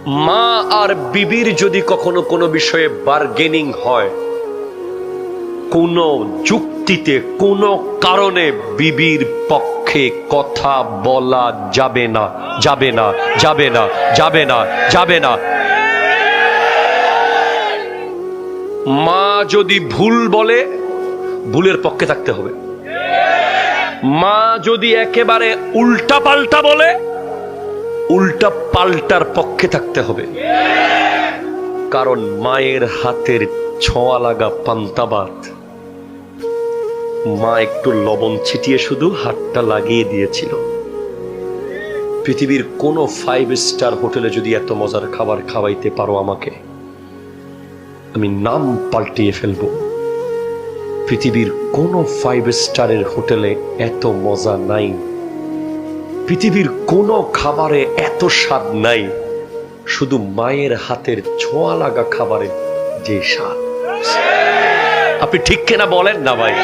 মা আর বিবির যদি কখনো কোনো বিষয়ে বার্গেনিং হয়, কোনো যুক্তিতে কোনো কারণে বিবির পক্ষে কথা বলা যাবে না, যাবে না, যাবে না, যাবে না, যাবে না। মা যদি ভুল বলে, ভুলের পক্ষে থাকতে হবে। মা যদি একেবারে উল্টা পাল্টা বলে, উল্টা পাল্টার পক্ষে থাকতে হবে। কারণ মায়ের হাতের ছোঁয়া লাগা পান্তা ভাত, মা একটু লবণ ছিটিয়ে শুধু হাতটা লাগিয়ে দিয়েছিল। পৃথিবীর কোন 5 স্টার হোটেলে যদি এত মজার খাবার খাওয়াইতে পারো আমাকে, আমি নাম পাল্টিয়ে ফেলবো। পৃথিবীর কোন 5 স্টারের হোটেলে এত মজা নাই, পৃথিবীর কোন খাবারে এত স্বাদ নাই, শুধু মায়ের হাতের ছোঁয়া লাগা খাবারে যে স্বাদ। আপনি ঠিক কিনা বলেন না ভাই?